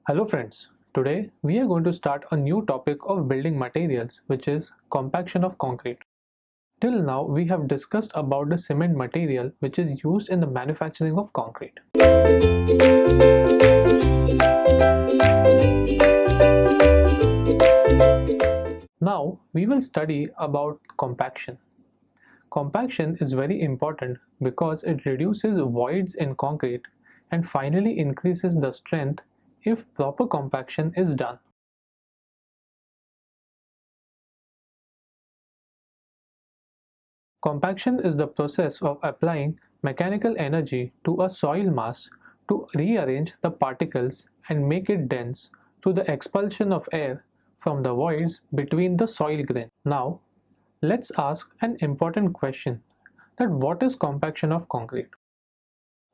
Hello friends, today we are going to start a new topic of building materials, which is compaction of concrete. Till now we have discussed about the cement material which is used in the manufacturing of concrete. Now we will study about compaction. Compaction is very important because it reduces voids in concrete and finally increases the strength if proper compaction is done. Compaction is the process of applying mechanical energy to a soil mass to rearrange the particles and make it dense through the expulsion of air from the voids between the soil grain. Now, let's ask an important question, that what is compaction of concrete?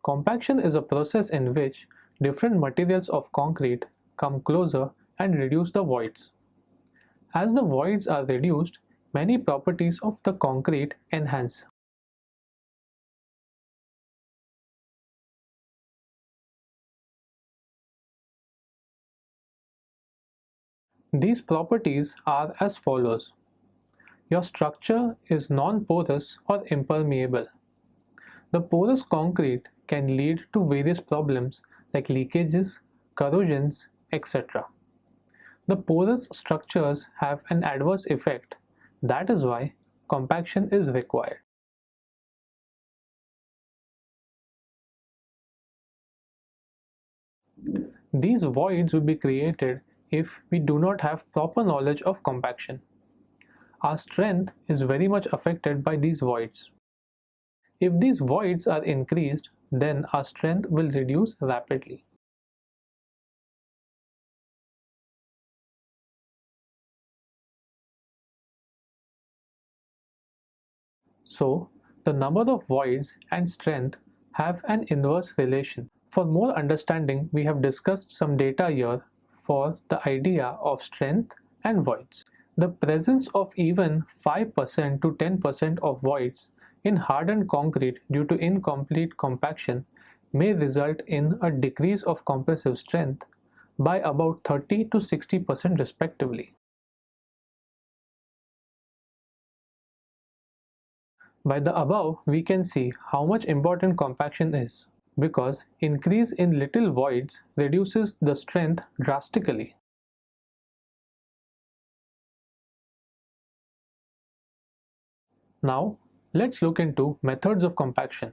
Compaction is a process in which different materials of concrete come closer and reduce the voids. As the voids are reduced, many properties of the concrete enhance. These properties are as follows. Your structure is non-porous or impermeable. The porous concrete can lead to various problems like leakages, corrosions, etc. The porous structures have an adverse effect. That is why compaction is required. These voids will be created if we do not have proper knowledge of compaction. Our strength is very much affected by these voids. If these voids are increased, then our strength will reduce rapidly. So, the number of voids and strength have an inverse relation. For more understanding, we have discussed some data here for the idea of strength and voids. The presence of even 5% to 10% of voids in hardened concrete due to incomplete compaction may result in a decrease of compressive strength by about 30 to 60% respectively. By the above, we can see how much important compaction is, because increase in little voids reduces the strength drastically. Now, let's look into methods of compaction.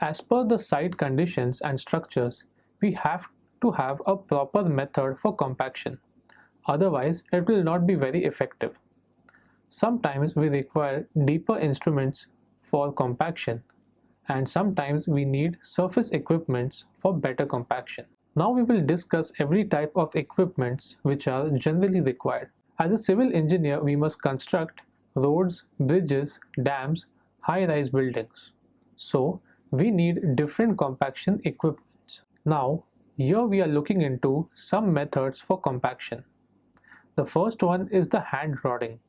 As per the site conditions and structures, we have to have a proper method for compaction. Otherwise, it will not be very effective. Sometimes we require deeper instruments for compaction, and sometimes we need surface equipments for better compaction. Now we will discuss every type of equipments which are generally required. As a civil engineer, we must construct roads, bridges, dams, high-rise buildings. So, we need different compaction equipments. Now, here we are looking into some methods for compaction. The first one is the hand rodding.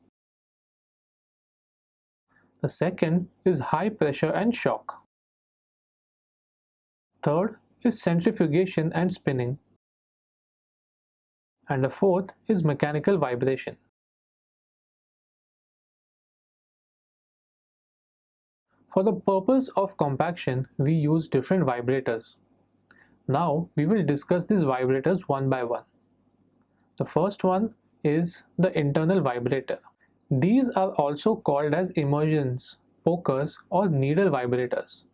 The second is high pressure and shock. Third is centrifugation and spinning. And the fourth is mechanical vibration. For the purpose of compaction, we use different vibrators. Now we will discuss these vibrators one by one. The first one is the internal vibrator. These are also called as immersions, pokers, or needle vibrators.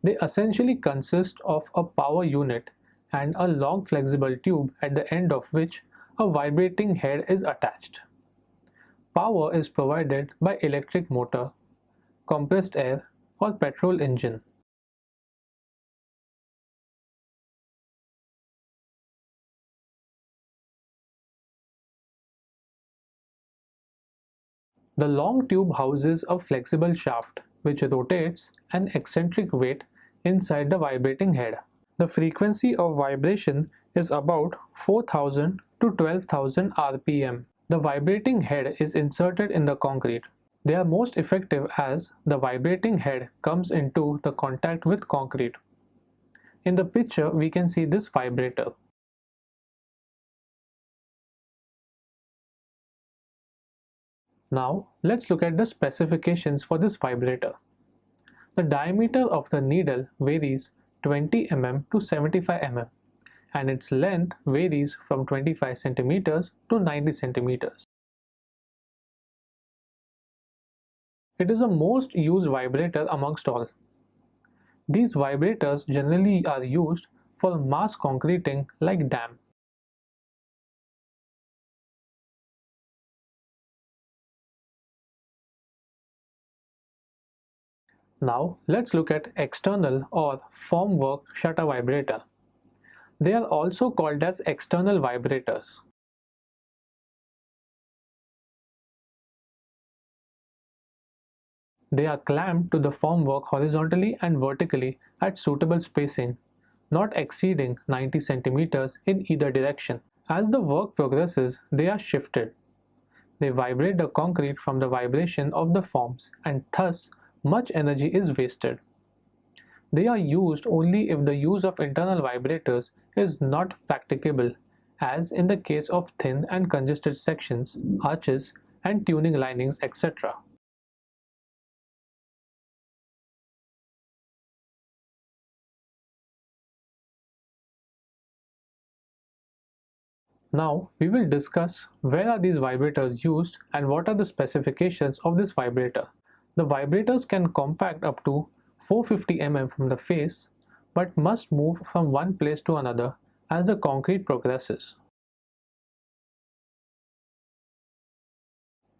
They essentially consist of a power unit and a long flexible tube at the end of which a vibrating head is attached. Power is provided by electric motor, compressed air, or petrol engine. The long tube houses a flexible shaft which rotates an eccentric weight inside the vibrating head. The frequency of vibration is about 4000 to 12,000 rpm. The vibrating head is inserted in the concrete. They are most effective as the vibrating head comes into the contact with concrete. In the picture, we can see this vibrator. Now let's look at the specifications for this vibrator. The diameter of the needle varies 20 mm to 75 mm and its length varies from 25 cm to 90 cm. It is the most used vibrator amongst all. These vibrators generally are used for mass concreting like dam. Now let's look at external or formwork shutter vibrator. They are also called as external vibrators. They are clamped to the formwork horizontally and vertically at suitable spacing, not exceeding 90 cm in either direction. As the work progresses, they are shifted. They vibrate the concrete from the vibration of the forms, and thus much energy is wasted. They are used only if the use of internal vibrators is not practicable, as in the case of thin and congested sections, arches, and tuning linings, etc. Now we will discuss where are these vibrators used and what are the specifications of this vibrator. The vibrators can compact up to 450 mm from the face but must move from one place to another as the concrete progresses.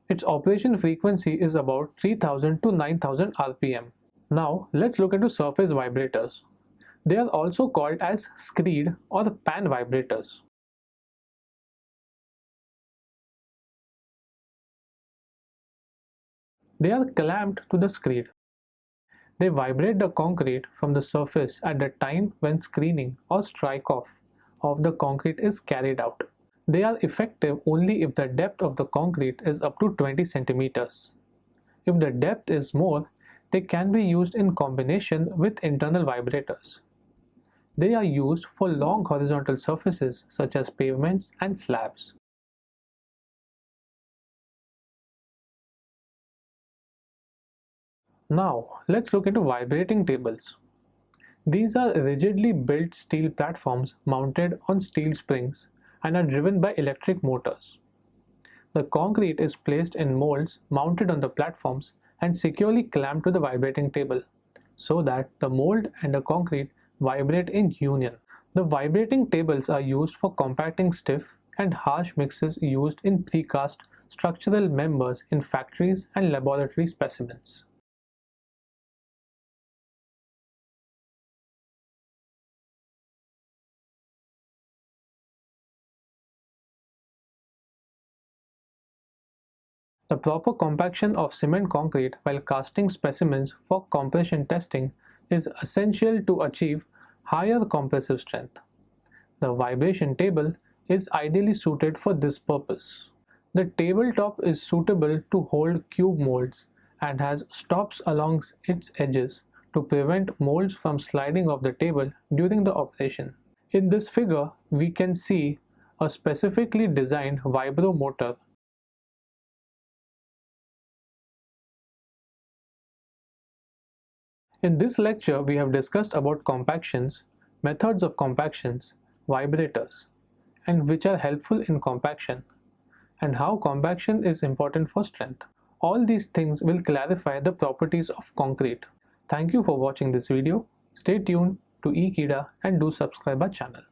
Its operation frequency is about 3000 to 9000 rpm. Now let's look into surface vibrators. They are also called as screed or pan vibrators. They are clamped to the screed. They vibrate the concrete from the surface at the time when screening or strike-off of the concrete is carried out. They are effective only if the depth of the concrete is up to 20 centimeters. If the depth is more, they can be used in combination with internal vibrators. They are used for long horizontal surfaces such as pavements and slabs. Now, let's look into vibrating tables. These are rigidly built steel platforms mounted on steel springs and are driven by electric motors. The concrete is placed in molds mounted on the platforms and securely clamped to the vibrating table, so that the mold and the concrete vibrate in union. The vibrating tables are used for compacting stiff and harsh mixes used in precast structural members in factories and laboratory specimens. The proper compaction of cement concrete while casting specimens for compression testing is essential to achieve higher compressive strength. The vibration table is ideally suited for this purpose. The tabletop is suitable to hold cube molds and has stops along its edges to prevent molds from sliding off the table during the operation. In this figure, we can see a specifically designed vibro motor. In this lecture, we have discussed about compactions, methods of compactions, vibrators, and which are helpful in compaction, and how compaction is important for strength. All these things will clarify the properties of concrete. Thank you for watching this video. Stay tuned to Ekeeda and do subscribe our channel.